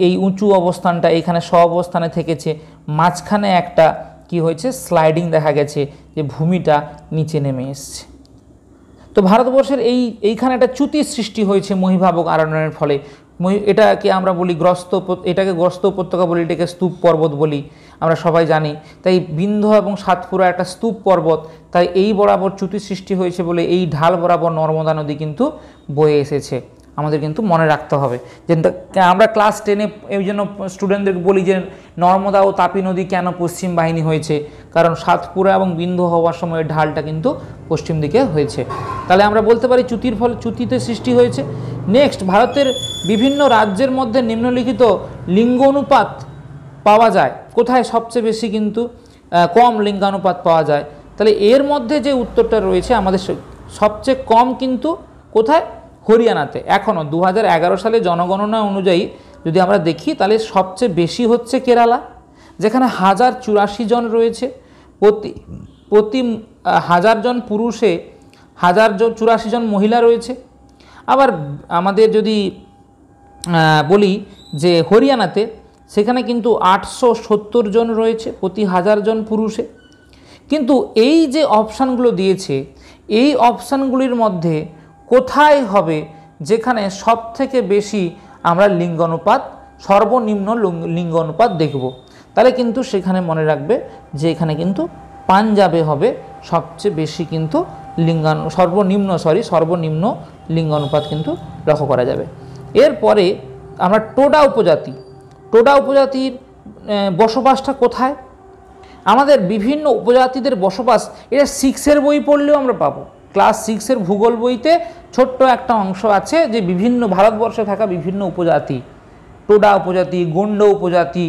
এই উঁচু অবস্থানটা এখানে অবস্থানে থেকেছে, মাঝখানে একটা কি হয়েছে, স্লাইডিং দেখা গেছে, যে ভূমিটা নিচে নেমে এসছে। তো ভারতবর্ষের এইখানে একটা চ্যুতির সৃষ্টি হয়েছে মহীভাবক আলোড়নের ফলে। এটাকে আমরা বলি এটাকে গ্রস্ত উপত্যকা বলি, এটাকে স্তূপ পর্বত বলি, আমরা সবাই জানি। তাই বিন্ধ্য এবং সাতপুরা একটা স্তূপ পর্বত, তাই এই বরাবর চ্যুতির সৃষ্টি হয়েছে বলে এই ঢাল বরাবর নর্মদা নদী কিন্তু বয়ে এসেছে। আমাদের কিন্তু মনে রাখতে হবে যে আমরা ক্লাস 10-এ এই জন্য স্টুডেন্টদেরকে বলি যে নর্মদা ও তাপি নদী কেন পশ্চিম বাহিনী হয়েছে, কারণ সাতপুরা এবং বিন্ধ্য হওয়ার সময় ঢালটা কিন্তু পশ্চিম দিকে হয়েছে। তাহলে আমরা বলতে পারি চ্যুতির ফলে চ্যুতিতে সৃষ্টি হয়েছে। নেক্সট, ভারতের বিভিন্ন রাজ্যের মধ্যে নিম্নলিখিত লিঙ্গানুপাত পাওয়া যায় কোথায়? সবচেয়ে বেশি কিন্তু কম লিঙ্গানুপাত পাওয়া যায়। তাহলে এর মধ্যে যে উত্তরটা রয়েছে আমাদের সবচেয়ে কম কিন্তু কোথায়? হরিয়ানাতে। এখনও 2011 সালে জনগণনা অনুযায়ী যদি আমরা দেখি, তাহলে সবচেয়ে বেশি হচ্ছে কেরালা, যেখানে 1084 জন রয়েছে, প্রতি 1000 জন পুরুষে 1084 জন মহিলা রয়েছে। আবার আমাদের যদি বলি যে হরিয়ানাতে সেখানে কিন্তু 870 জন রয়েছে প্রতি 1000 জন পুরুষে। কিন্তু এই যে অপশানগুলো দিয়েছে, এই অপশানগুলির মধ্যে কোথায় হবে যেখানে সবথেকে বেশি আমরা লিঙ্গ অনুপাত, সর্বনিম্ন লিঙ্গ অনুপাত দেখব? তাহলে কিন্তু সেখানে মনে রাখবে যে এখানে কিন্তু পাঞ্জাবে হবে সবচেয়ে বেশি কিন্তু সর্বনিম্ন লিঙ্গ অনুপাত কিন্তু লক্ষ্য করা যাবে। এরপরে আমরা টোডা উপজাতির বসবাসটা কোথায়? আমাদের বিভিন্ন উপজাতিদের বসবাস, এটা 6-এর বই পড়লেও আমরা পাবো। ক্লাস 6-এর ভূগোল বইতে ছোট্ট একটা অংশ আছে যে বিভিন্ন ভারতবর্ষে থাকা বিভিন্ন উপজাতি, টোডা উপজাতি, গণ্ড উপজাতি,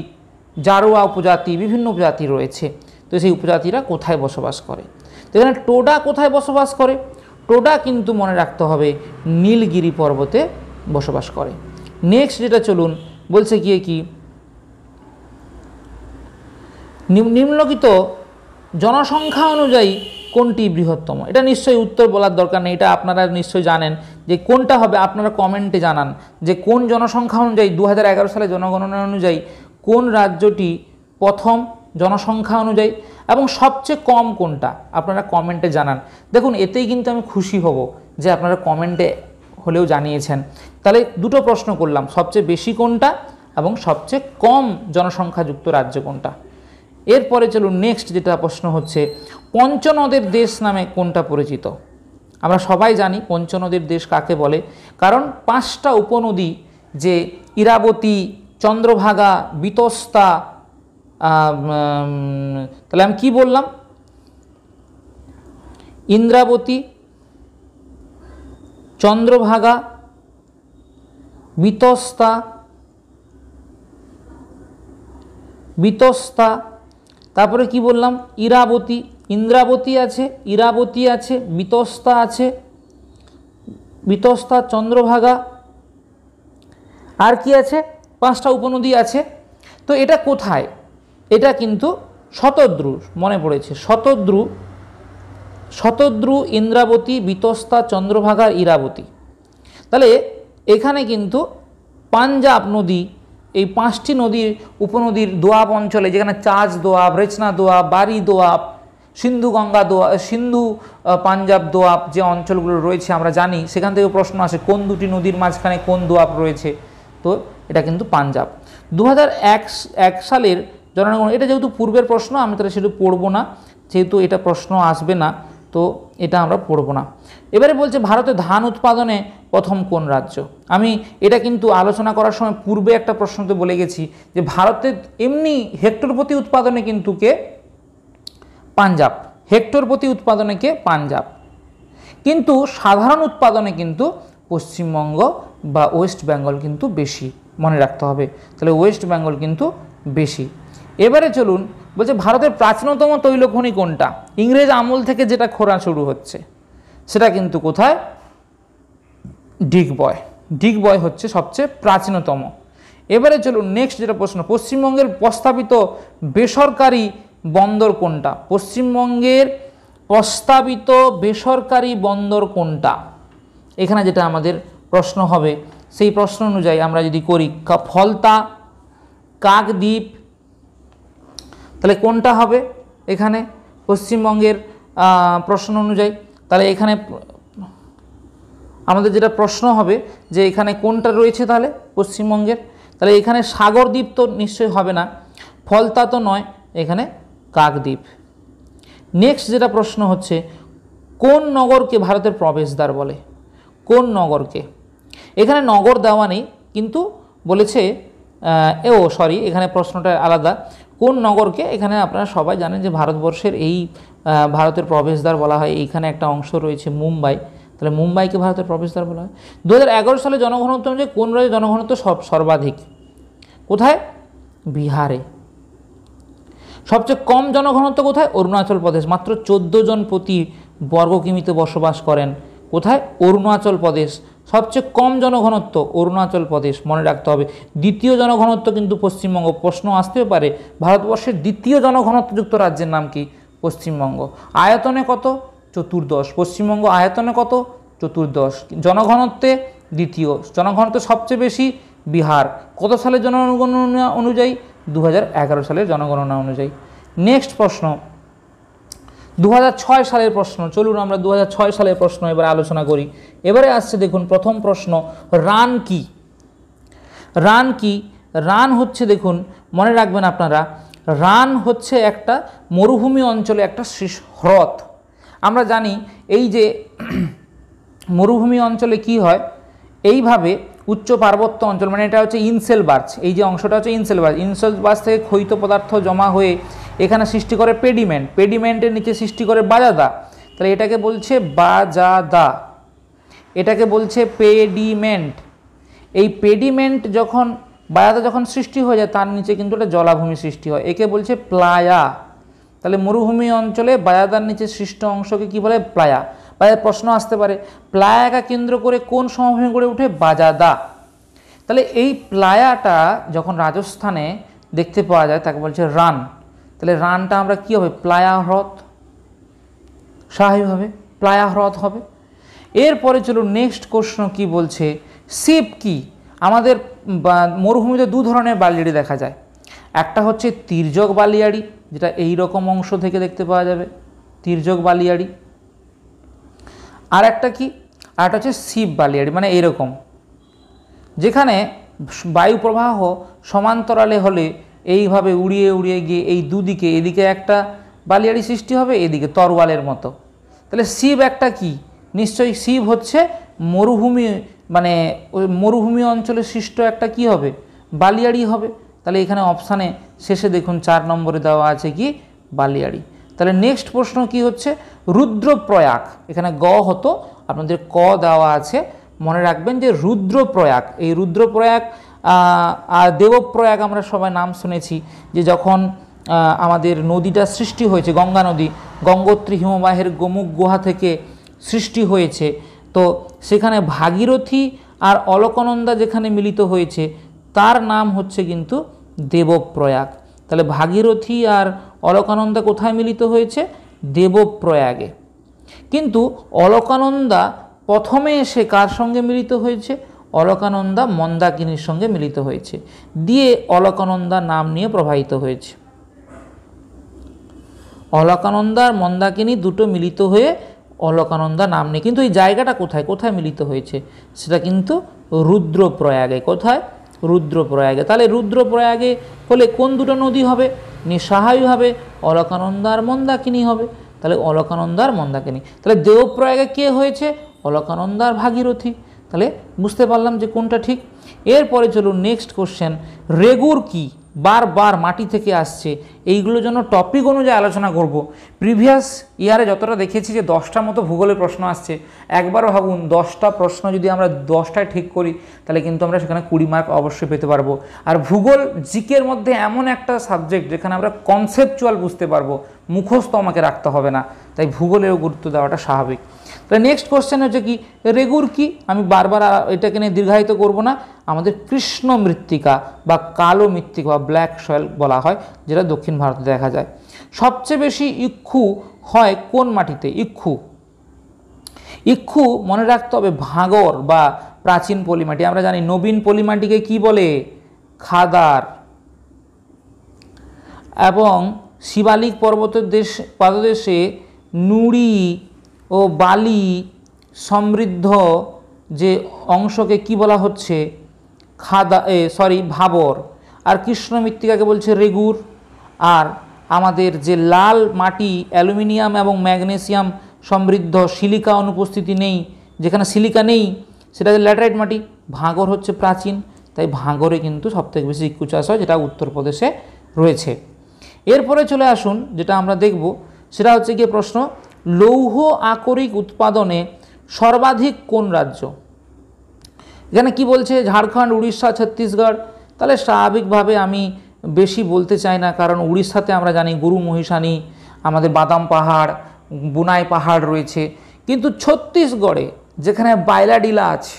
জারোয়া উপজাতি, বিভিন্ন উপজাতি রয়েছে। তো সেই উপজাতিরা কোথায় বসবাস করে? তো এখানে টোডা কোথায় বসবাস করে? টোডা কিন্তু মনে রাখতে হবে নীলগিরি পর্বতে বসবাস করে। নেক্সট যেটা চলুন, বলছে কি নিম্নলিখিত জনসংখ্যা অনুযায়ী কোনটি বৃহত্তম? এটা নিশ্চয়ই উত্তর বলার দরকার নেই, এটা আপনারা নিশ্চয়ই জানেন যে কোনটা হবে। আপনারা কমেন্টে জানান যে কোন জনসংখ্যা অনুযায়ী 2011 সালে জনগণনা অনুযায়ী কোন রাজ্যটি প্রথম জনসংখ্যা অনুযায়ী, এবং সবচেয়ে কম কোনটা, আপনারা কমেন্টে জানান। দেখুন, এতেই কিন্তু আমি খুশি হব যে আপনারা কমেন্টে হলেও জানিয়েছেন। তাহলে দুটো প্রশ্ন করলাম, সবচেয়ে বেশি কোনটা এবং সবচেয়ে কম জনসংখ্যাযুক্ত রাজ্য কোনটা। এরপরে চলুন নেক্সট যেটা প্রশ্ন হচ্ছে, পঞ্চনদের দেশ নামে কোনটা পরিচিত? আমরা সবাই জানি পঞ্চনদের দেশ কাকে বলে, কারণ 5টা উপনদী যে ইরাবতী, চন্দ্রভাগা, বিতস্তা, তাহলে আমি কি বললাম? ইন্দ্রাবতী, চন্দ্রভাগা, বিতস্তা, তারপরে কি বললাম? ইরাবতী, ইন্দ্রাবতী আছে, ইরাবতী আছে, বিতস্তা, চন্দ্রভাগা, আর কি আছে? 5টা উপনদী আছে। তো এটা কোথায়? এটা কিন্তু শতদ্রু, মনে পড়েছে, শতদ্রু, ইন্দ্রাবতী, বিতস্তা, চন্দ্রভাগা, ইরাবতী। তাহলে এখানে কিন্তু পাঞ্জাব নদী, এই 5টি নদীর উপনদীর দোয়াব অঞ্চলে, যেখানে চাজ দোয়াব, রেচনা দোয়াব, বারি দোয়াব, সিন্ধু গঙ্গা দোয়াব, সিন্ধু পাঞ্জাব দোয়াব যে অঞ্চলগুলো রয়েছে আমরা জানি, সেখান থেকে প্রশ্ন আসে কোন দুটি নদীর মাঝখানে কোন দোয়াব রয়েছে। তো এটা কিন্তু পাঞ্জাব। 2001 সালের জনগণনা, এটা যেহেতু পূর্বের প্রশ্ন আমি তাহলে সেটা পড়বো না, যেহেতু এটা প্রশ্ন আসবে না, তো এটা আমরা পড়ব না। এবারে বলছে ভারতে ধান উৎপাদনে প্রথম কোন রাজ্য? আমি এটা কিন্তু আলোচনা করার সময় পূর্বে একটা প্রশ্নতে বলে গেছি যে ভারতে এমনি হেক্টর প্রতি উৎপাদনে কিন্তু কে? পাঞ্জাব। হেক্টর প্রতি উৎপাদনে কে? পাঞ্জাব। কিন্তু সাধারণ উৎপাদনে কিন্তু পশ্চিমবঙ্গ বা ওয়েস্ট বেঙ্গল কিন্তু বেশি, মনে রাখতে হবে। তাহলে ওয়েস্ট বেঙ্গল কিন্তু বেশি। এবারে চলুন, বলছে ভারতের প্রাচীনতম তৈলখনি কোনটা? ইংরেজ আমল থেকে যেটা খোঁড়া শুরু হচ্ছে সেটা কিন্তু কোথায়? ডিগবয় হচ্ছে সবচেয়ে প্রাচীনতম। এবারে চলুন নেক্সট যেটা প্রশ্ন, পশ্চিমবঙ্গের প্রস্তাবিত বেসরকারি বন্দর কোনটা? পশ্চিমবঙ্গের প্রস্তাবিত বেসরকারি বন্দর কোনটা? এখানে যেটা আমাদের প্রশ্ন হবে সেই প্রশ্ন অনুযায়ী আমরা যদি করি ফলতা, কাকদ্বীপ, তাহলে কোনটা হবে এখানে পশ্চিমবঙ্গের প্রশ্ন অনুযায়ী? তাহলে এখানে আমাদের যেটা প্রশ্ন হবে যে এখানে কোনটা রয়েছে তাহলে পশ্চিমবঙ্গের, তাহলে এখানে সাগরদ্বীপ তো নিশ্চয়ই হবে না, ফলতা তো নয়, এখানে কাকদ্বীপ। নেক্সট যেটা প্রশ্ন হচ্ছে, কোন নগরকে ভারতের প্রবেশদ্বার বলে? কোন নগরকে? এখানে নগর দেওয়া নেই, কিন্তু বলেছে এখানে প্রশ্নটা আলাদা। কোন নগরকে? এখানে আপনারা সবাই জানেন যে ভারতবর্ষের এই ভারতের প্রবেশদ্বার বলা হয়, এইখানে একটা অংশ রয়েছে মুম্বাই, তাহলে মুম্বাইকে ভারতের প্রবেশদ্বার বলা হয়। 2011 সালে জনঘনত্ব অনুযায়ী কোন রাজ্যে জনঘনত্ব সর্বাধিক? কোথায়? বিহারে। সবচেয়ে কম জনঘনত্ব কোথায়? অরুণাচল প্রদেশ, মাত্র 14 জন প্রতি বর্গ কিমিতে বসবাস করেন। কোথায়? অরুণাচল প্রদেশ। সবচেয়ে কম জনঘনত্ব অরুণাচল প্রদেশ, মনে রাখতে হবে। দ্বিতীয় জনঘনত্ব কিন্তু পশ্চিমবঙ্গ। প্রশ্ন আসতেও পারে ভারতবর্ষের দ্বিতীয় জনঘনত্বযুক্ত রাজ্যের নাম কি? পশ্চিমবঙ্গ। আয়তনে কত? 14। পশ্চিমবঙ্গ আয়তনে কত? 14। জনঘনত্বে দ্বিতীয়। জনঘনত্ব সবচেয়ে বেশি বিহার। কত সালের জনগণনা অনুযায়ী? 2011 সালের জনগণনা অনুযায়ী। নেক্সট প্রশ্ন 2006 সালের প্রশ্ন। চলুন আমরা 2006 সালের প্রশ্ন এবার আলোচনা করি। এবারে আসছে দেখুন প্রথম প্রশ্ন, রান কি? রান কি? রান হচ্ছে, দেখুন মনে রাখবেন আপনারা, রান হচ্ছে একটা মরুভূমি অঞ্চলে একটা হ্রদ। আমরা জানি এই যে মরুভূমি অঞ্চলে কি হয়, এইভাবে উচ্চ পার্বত্য অঞ্চল, মানে এটা হচ্ছে ইনসেলবার্চ, এই যে অংশটা হচ্ছে ইনসেলবার্চ, ইনসেলবার্চ থেকে ক্ষয়িত পদার্থ জমা হয়ে এখানে সৃষ্টি করে পেডিমেন্ট, পেডিমেন্টের নিচে সৃষ্টি করে বাজাদা, তাহলে এটাকে বলছে বাজাদা, এটাকে বলছে পেডিমেন্ট। এই পেডিমেন্ট যখন বাজাদা যখন সৃষ্টি হয়ে যায় তার নিচে কিন্তু একটা জলাভূমি সৃষ্টি হয়, একে বলছে প্লায়া। তাহলে মরুভূমি অঞ্চলে বাজাদার নিচে সৃষ্ট অংশকে কি বলে? প্লায়া। বা প্রশ্ন আসতে পারে প্লায়াকে কেন্দ্র করে কোন সমভূমি গড়ে ওঠে? বাজাদা। তাহলে এই প্লায়াটা যখন রাজস্থানে দেখতে পাওয়া যায় তাকে বলছে রান। তাহলে রানটা আমরা কি হবে? প্লায়া হ্রদ, স্বাভাবিকভাবে প্লায়া হ্রদ হবে। এরপরে চলুন নেক্সট প্রশ্ন কি বলছে, সিপ কি? আমাদের মরুভূমিতে দু ধরনের বালিয়াড়ি দেখা যায়, একটা হচ্ছে তির্যক বালিয়াড়ি, যেটা এই রকম অংশ থেকে দেখতে পাওয়া যাবে, তির্যক বালিয়াড়ি। আর একটা কি? আর একটা হচ্ছে সিপ বালিয়াড়ি, মানে এরকম, যেখানে বায়ু প্রবাহ সমান্তরালে হলে এইভাবে উড়িয়ে উড়িয়ে গিয়ে এই দুদিকে, এদিকে একটা বালিয়াড়ি সৃষ্টি হবে, এদিকে তরোয়ালের মতো। তাহলে সিপ একটা কি? নিশ্চয়ই সিপ হচ্ছে মরুভূমি, মানে ওই মরুভূমি অঞ্চলে সৃষ্ট একটা কি হবে? বালিয়াড়ি হবে। তাহলে এখানে অপশানে শেষে দেখুন 4 নম্বরে দেওয়া আছে কি? বালিয়াড়ি। তাহলে নেক্সট প্রশ্ন কি হচ্ছে? রুদ্রপ্রয়াগ। এখানে গ হতো, আপনাদের ক দেওয়া আছে, মনে রাখবেন যে রুদ্রপ্রয়াগ, এই রুদ্রপ্রয়াগ আর দেবপ্রয়াগ আমরা সবাই নাম শুনেছি, যে যখন আমাদের নদীটা সৃষ্টি হয়েছে, গঙ্গা নদী, গঙ্গোত্রী হিমবাহের গোমুখ গুহা থেকে সৃষ্টি হয়েছে, তো সেখানে ভাগীরথী আর অলকনন্দা যেখানে মিলিত হয়েছে তার নাম হচ্ছে কিন্তু দেবপ্রয়াগ। তাহলে ভাগীরথী আর অলকানন্দা কোথায় মিলিত হয়েছে? দেবপ্রয়াগে। কিন্তু অলকানন্দা প্রথমে এসে কার সঙ্গে মিলিত হয়েছে? অলকানন্দা মন্দাকিনীর সঙ্গে মিলিত হয়েছে, দিয়ে অলকানন্দা নাম নিয়ে প্রবাহিত হয়েছে। অলকানন্দা আর মন্দাকিনী দুটো মিলিত হয়ে অলকানন্দা নাম নিয়ে, কিন্তু এই জায়গাটা কোথায় কোথায় মিলিত হয়েছে? সেটা কিন্তু রুদ্রপ্রয়াগে। কোথায়? রুদ্রপ্রয়াগে। তাহলে রুদ্রপ্রয়াগে হলে কোন দুটো নদী হবে? স্বাভাবিকভাবে অলকানন্দা আর মন্দাকিনী হবে। তাহলে অলকানন্দা আর মন্দাকিনী। তাহলে দেবপ্রয়াগে কে হয়েছে? অলকানন্দা আর ভাগীরথী। তাহলে বুঝতে পারলাম যে কোনটা ঠিক। এরপরে চলুন নেক্সট কোশ্চেন, রেগুর কি? বারবার মাটি থেকে আসছে, এইগুলোর জন্য টপিক অনুযায়ী আলোচনা করব। প্রিভিয়াস ইয়ারে যতটা দেখেছি যে 10টার মতো ভূগোলের প্রশ্ন আসছে, একবারও ভাবুন 10টা প্রশ্ন যদি আমরা 10টায় ঠিক করি তাহলে কিন্তু আমরা সেখানে 20 মার্ক অবশ্যই পেতে পারবো। আর ভূগোল জিকের মধ্যে এমন একটা সাবজেক্ট যেখানে আমরা কনসেপচুয়াল বুঝতে পারবো, মুখস্থ আমাকে রাখতে হবে না, তাই ভূগোলেও গুরুত্ব দেওয়াটা স্বাভাবিক। তাহলে নেক্সট কোশ্চেন হচ্ছে কি? রেগুর কি? আমি বারবার এটাকে নিয়ে দীর্ঘায়িত করব না। আমাদের কৃষ্ণ মৃত্তিকা বা কালো মৃত্তিকা বা ব্ল্যাক সয়েল বলা হয়, যেটা দক্ষিণ ভারতে দেখা যায়। সবচেয়ে বেশি ইক্ষু হয় কোন মাটিতে? ইক্ষু, ইক্ষু মনে রাখতে হবে ভাঙর বা প্রাচীন পলিমাটি। আমরা জানি নবীন পলিমাটিকে কি বলে? খাদার। এবং শিবালিক পর্বতের পাদদেশে নুড়ি ও বালি সমৃদ্ধ যে অংশকে কি বলা হচ্ছে? ভাবর। আর কৃষ্ণ মৃত্তিকাকে বলছে রেগুর। আর আমাদের যে লাল মাটি, অ্যালুমিনিয়াম এবং ম্যাগনেসিয়াম সমৃদ্ধ, সিলিকা অনুপস্থিতি নেই, যেখানে সিলিকা নেই সেটা ল্যাটেরাইট মাটি, ভাঙর হচ্ছে প্রাচীন। তাই ভাঙরে কিন্তু সবথেকে বেশি ইক্ষু চাষ হয়, যেটা উত্তরপ্রদেশে রয়েছে। এরপরে চলে আসুন, যেটা আমরা দেখব সেটা হচ্ছে গিয়ে প্রশ্ন, লৌহ আকরিক উৎপাদনে সর্বাধিক কোন রাজ্য? এখানে কি বলছে? ঝাড়খণ্ড, উড়িষ্যা, ছত্তিশগড়। তাহলে স্বাভাবিকভাবে আমি বেশি বলতে চাই না, কারণ উড়িষ্যাতে আমরা জানি গুরু মহিষানি, আমাদের বাদাম পাহাড়, বুনাই পাহাড় রয়েছে। কিন্তু ছত্তিশগড়ে যেখানে বাইলাডিলা আছে,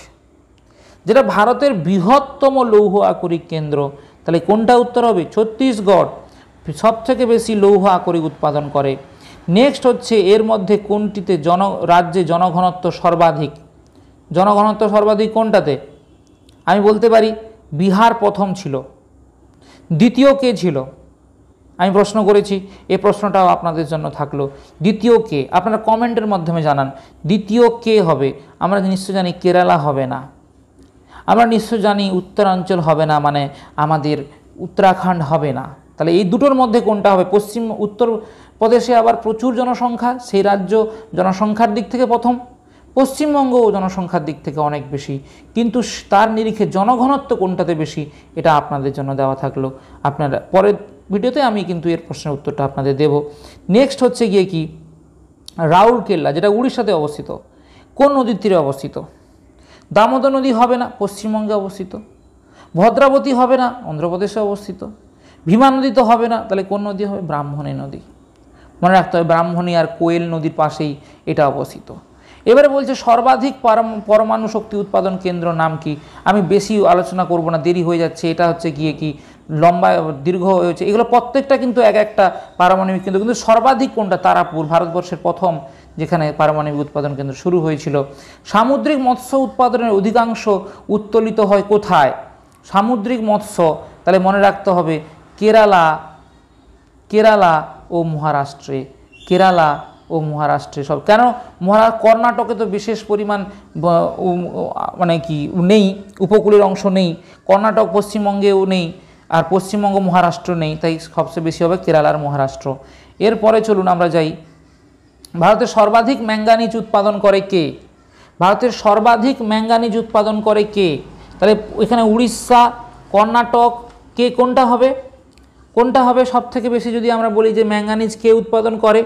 যেটা ভারতের বৃহত্তম লৌহ আকরিক কেন্দ্র, তাহলে কোনটা উত্তর হবে? ছত্তিশগড় সবথেকে বেশি লৌহ আকরিক উৎপাদন করে। নেক্সট হচ্ছে এর মধ্যে কোনটিতে রাজ্যে জনঘনত্ব সর্বাধিক? জনঘনত্ব সর্বাধিক কোনটাতে? আমি বলতে পারি বিহার প্রথম ছিল, দ্বিতীয় কে ছিল? আমি প্রশ্ন করেছি, এই প্রশ্নটাও আপনাদের জন্য থাকলো। দ্বিতীয় কে? আপনারা কমেন্টের মাধ্যমে জানান দ্বিতীয় কে হবে। আমরা নিশ্চয় জানি কেরালা হবে না, আমরা নিশ্চয় জানি উত্তরাঞ্চল হবে না, মানে আমাদের উত্তরাখণ্ড হবে না। তাহলে এই দুটোর মধ্যে কোনটা হবে? উত্তরপ্রদেশে আবার প্রচুর জনসংখ্যা, সেই রাজ্য জনসংখ্যার দিক থেকে প্রথম, পশ্চিমবঙ্গও জনসংখ্যার দিক থেকে অনেক বেশি, কিন্তু তার নিরিখে জনঘনত্ব কোনটাতে বেশি এটা আপনাদের জন্য দেওয়া থাকলো। আপনারা পরের ভিডিওতে আমি কিন্তু এর প্রশ্নের উত্তরটা আপনাদের দেব। নেক্সট হচ্ছে গিয়ে কি, রাউরকেল্লা যেটা উড়িষ্যাতে অবস্থিত, কোন নদীর তীরে অবস্থিত? দামোদর নদী হবে না, পশ্চিমবঙ্গে অবস্থিত। ভদ্রাবতী হবে না, অন্ধ্রপ্রদেশে অবস্থিত। ভীমা নদী তো হবে না, তাহলে কোন নদী হবে? ব্রাহ্মণী নদী। মনে রাখতে হবে ব্রাহ্মণী আর কোয়েল নদীর পাশেই এটা অবস্থিত। এবারে বলছে সর্বাধিক পরমাণু শক্তি উৎপাদন কেন্দ্র নাম কি? আমি বেশি আলোচনা করব না, দেরি হয়ে যাচ্ছে। এটা হচ্ছে গিয়ে কি লম্বা দীর্ঘ হয়েছে, এগুলো প্রত্যেকটা কিন্তু এক একটা পারমাণবিক কেন্দ্র, কিন্তু সর্বাধিক কোনটা? তারাপুর, ভারতবর্ষের প্রথম যেখানে পারমাণবিক উৎপাদন কেন্দ্র শুরু হয়েছিল। সামুদ্রিক মৎস্য উৎপাদনের অধিকাংশ উত্তোলিত হয় কোথায়? সামুদ্রিক মৎস্য, তাহলে মনে রাখতে হবে কেরালা ও মহারাষ্ট্রে, কেরালা ও মহারাষ্ট্রে সব। কেন কর্ণাটকে তো বিশেষ পরিমাণ মানে কি নেই, উপকূলের অংশ নেই, কর্ণাটক পশ্চিমবঙ্গেও নেই, আর পশ্চিমবঙ্গ মহারাষ্ট্র নেই, তাই সবচেয়ে বেশি হবে কেরালা আর মহারাষ্ট্র। এরপরে চলুন আমরা যাই, ভারতের সর্বাধিক ম্যাঙ্গানিজ উৎপাদন করে কে? ভারতের সর্বাধিক ম্যাঙ্গানিজ উৎপাদন করে কে? তাহলে এখানে উড়িষ্যা, কর্ণাটক, কে কোনটা হবে? কোনটা হবে সব থেকে বেশি? যদি আমরা বলি যে ম্যাঙ্গানিজ কে উৎপাদন করে,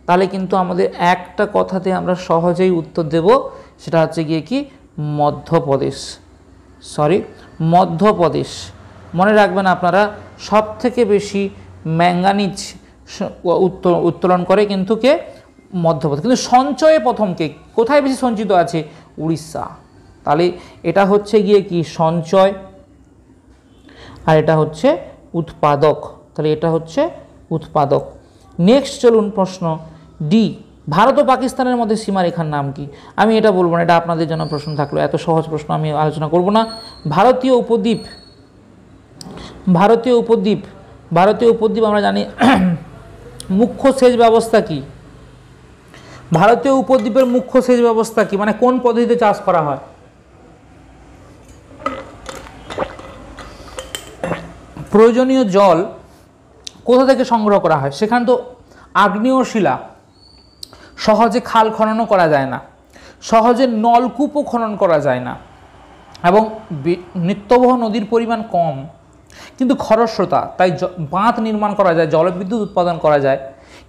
তাহলে কিন্তু আমাদের একটা কথাতে আমরা সহজেই উত্তর দেব, সেটা হচ্ছে গিয়ে কি মধ্যপ্রদেশ। মধ্যপ্রদেশ। মনে রাখবেন আপনারা, সব থেকে বেশি ম্যাঙ্গানিজ উত্তোলন করে কিন্তু কে? মধ্যপ্রদেশ। কিন্তু সঞ্চয়ে প্রথম কে? কোথায় বেশি সঞ্চিত আছে? উড়িষ্যা। তাহলে এটা হচ্ছে গিয়ে কি সঞ্চয়, আর এটা হচ্ছে উৎপাদক। তাহলে এটা হচ্ছে উৎপাদক। নেক্সট চলুন প্রশ্ন ডি, ভারত ও পাকিস্তানের মধ্যে সীমারেখার নাম কি? আমি এটা বলবো না, এটা আপনাদের জন্য প্রশ্ন থাকলো, এত সহজ প্রশ্ন আমি আলোচনা করব না। ভারতীয় উপদ্বীপ আমরা জানি মুখ্য সেচ ব্যবস্থা কি? ভারতীয় উপদ্বীপের মুখ্য সেচ ব্যবস্থা কি, মানে কোন পদ্ধতিতে চাষ করা হয়? প্রয়োজনীয় জল কোথা থেকে সংগ্রহ করা হয়? সেখানে তো আগ্নেয় শিলা, সহজে খাল খননও করা যায় না, সহজে নলকূপও খনন করা যায় না, এবং নিত্যবহ নদীর পরিমাণ কম, কিন্তু খরস্রোতা, তাই বাঁধ নির্মাণ করা যায়, জলবিদ্যুৎ উৎপাদন করা যায়।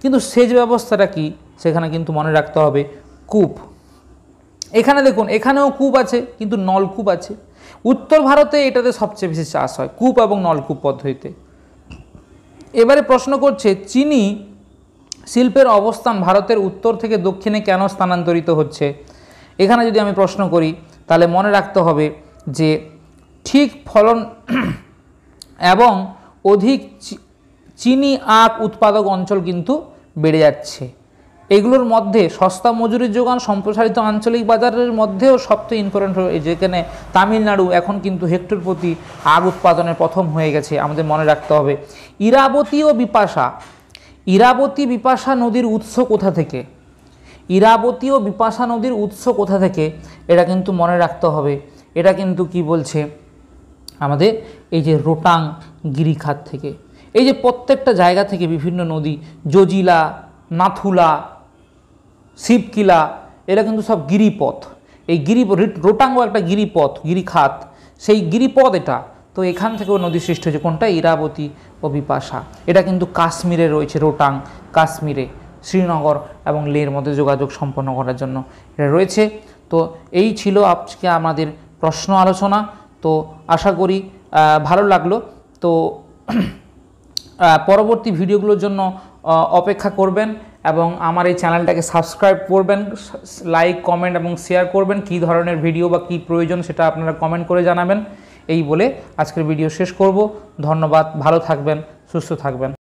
কিন্তু সেচ ব্যবস্থাটা কি? সেখানে কিন্তু মনে রাখতে হবে কূপ। এখানে দেখুন, এখানেও কূপ আছে কিন্তু নলকূপ আছে। উত্তর ভারতে এটাতে সবচেয়ে বেশি চাষ হয়, কূপ এবং নলকূপ পদ্ধতিতে। এবারে প্রশ্ন করছে চিনি শিল্পের অবস্থান ভারতের উত্তর থেকে দক্ষিণে কেন স্থানান্তরিত হচ্ছে? এখানে যদি আমি প্রশ্ন করি তাহলে মনে রাখতে হবে যে ঠিক ফলন এবং অধিক চিনি আখ উৎপাদক অঞ্চল কিন্তু বেড়ে যাচ্ছে। এগুলোর মধ্যে সস্তা মজুরির যোগান, সম্প্রসারিত আঞ্চলিক বাজারের মধ্যেও সবচেয়ে ইম্পর্টেন্ট, যেখানে তামিলনাড়ু এখন কিন্তু হেক্টর প্রতি আখ উৎপাদনের প্রথম হয়ে গেছে। আমাদের মনে রাখতে হবে ইরাবতী ও বিপাশা নদীর উৎস কোথা থেকে? ইরাবতী ও বিপাশা নদীর উৎস কোথা থেকে এটা কিন্তু মনে রাখতে হবে। এটা কিন্তু কি বলছে আমাদের, এই যে রোটাং গিরিখাত থেকে, এই যে প্রত্যেকটা জায়গা থেকে বিভিন্ন নদী, জজিলা, নাথুলা, শিবকিলা, এরা কিন্তু সব গিরিপথ। এই রোটাঙ্গ একটা গিরিপথ, গিরিখাত, সেই গিরিপথ এটা। তো এখান থেকেও নদী সৃষ্টি হয়েছে, কোনটা? ইরাবতী ও বিপাশা। এটা কিন্তু কাশ্মীরে রয়েছে, রোটাং কাশ্মীরে, শ্রীনগর এবং লেহর মধ্যে যোগাযোগ সম্পন্ন করার জন্য এটা রয়েছে। তো এই ছিল আজকে আমাদের প্রশ্ন আলোচনা। তো আশা করি ভালো লাগলো। তো পরবর্তী ভিডিওগুলোর জন্য অপেক্ষা করবেন এবং আমার এই চ্যানেলটাকে সাবস্ক্রাইব করবেন, লাইক, কমেন্ট এবং শেয়ার করবেন। কী ধরনের ভিডিও বা কী প্রয়োজন সেটা আপনারা কমেন্ট করে জানাবেন। এই বলে আজকের ভিডিও শেষ করব। ধন্যবাদ, ভালো থাকবেন, সুস্থ থাকবেন।